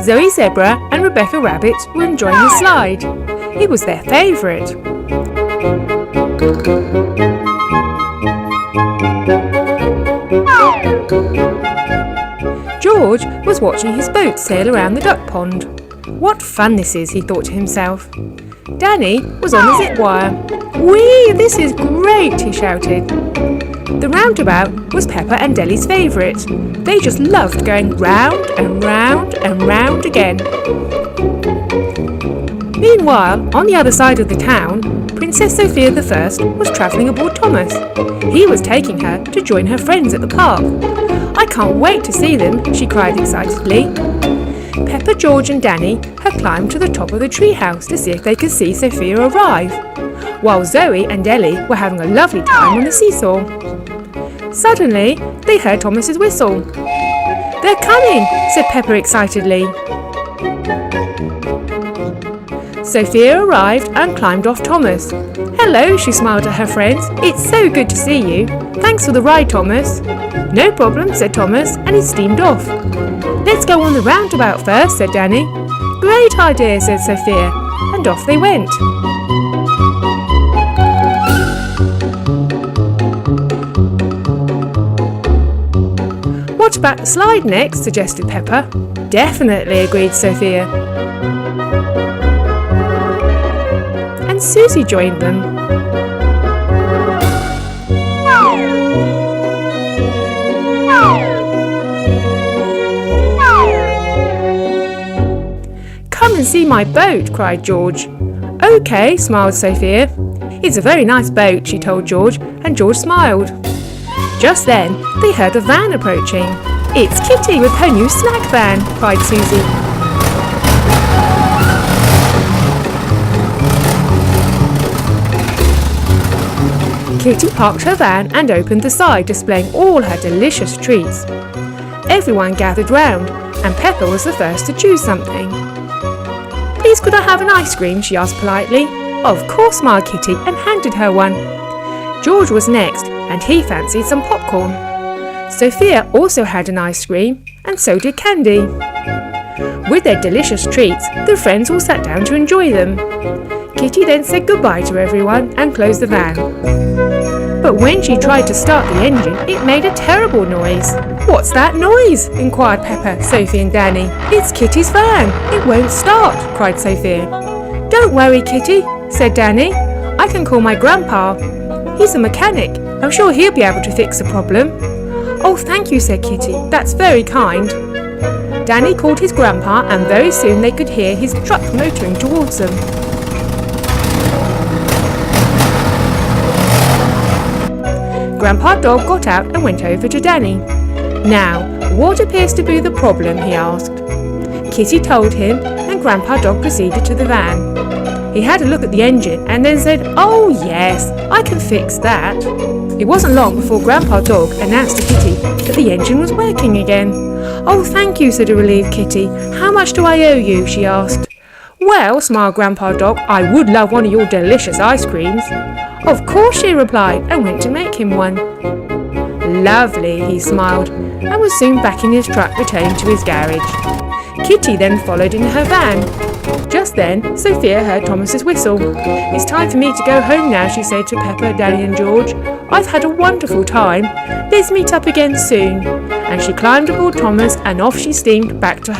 Zoe Zebra and Rebecca Rabbit were enjoying the slide. It was their favourite. George was watching his boat sail around the duck pond. What fun this is, he thought to himself. Danny was on the zip wire. Whee! This is great, he shouted. The roundabout was Peppa and Deli's favourite. They just loved going round and round and round again. Meanwhile, on the other side of the town, Princess Sofia I was travelling aboard Thomas. He was taking her to join her friends at the park. I can't wait to see them, she cried excitedly. Peppa, George and Danny had climbed to the top of the treehouse to see if they could see Sofia arrive, while Zoe and Ellie were having a lovely time on the seesaw. Suddenly, they heard Thomas's whistle. "They're coming," said Peppa excitedly. Sofia arrived and climbed off Thomas. "Hello," she smiled at her friends. "It's so good to see you. Thanks for the ride, Thomas." "No problem," said Thomas, and he steamed off. "Let's go on the roundabout first," said Danny. "Great idea," said Sofia, and off they went. "What about the slide next?" suggested Peppa. "Definitely," agreed Sofia. And Susie joined them. "Come and see my boat," cried George. "OK," smiled Sofia. "It's a very nice boat," she told George, and George smiled. Just then, they heard a van approaching. "It's Kitty with her new snack van," cried Susie. Kitty parked her van and opened the side, displaying all her delicious treats. Everyone gathered round, and Peppa was the first to choose something. "Please, could I have an ice cream?" she asked politely. "Of course," smiled Kitty, and handed her one. George was next, and he fancied some popcorn. Sofia also had an ice cream, and so did Candy. With their delicious treats, the friends all sat down to enjoy them. Kitty then said goodbye to everyone and closed the van. But when she tried to start the engine, it made a terrible noise. "What's that noise?" inquired Peppa, Sophie and Danny. "It's Kitty's van. It won't start," cried Sophia. "Don't worry, Kitty," said Danny. "I can call my grandpa. He's a mechanic. I'm sure he'll be able to fix the problem." "Oh, thank you," said Kitty. "That's very kind." Danny called his grandpa, and very soon they could hear his truck motoring towards them. Grandpa Dog got out and went over to Danny. "Now, what appears to be the problem?" he asked. Kitty told him, and Grandpa Dog proceeded to the van. He had a look at the engine and then said, "Oh yes, I can fix that." It wasn't long before Grandpa Dog announced to Kitty that the engine was working again. "Oh, thank you," said a relieved Kitty. "How much do I owe you?" she asked. "Well," smiled Grandpa Dog, "I would love one of your delicious ice creams." "Of course," she replied, and went to make him one. "Lovely," he smiled, and was soon back in his truck returning to his garage. Kitty then followed in her van. Just then, Sofia heard Thomas's whistle. "It's time for me to go home now," she said to Peppa, Danny and George. "I've had a wonderful time. Let's meet up again soon." And she climbed aboard Thomas and off she steamed back to her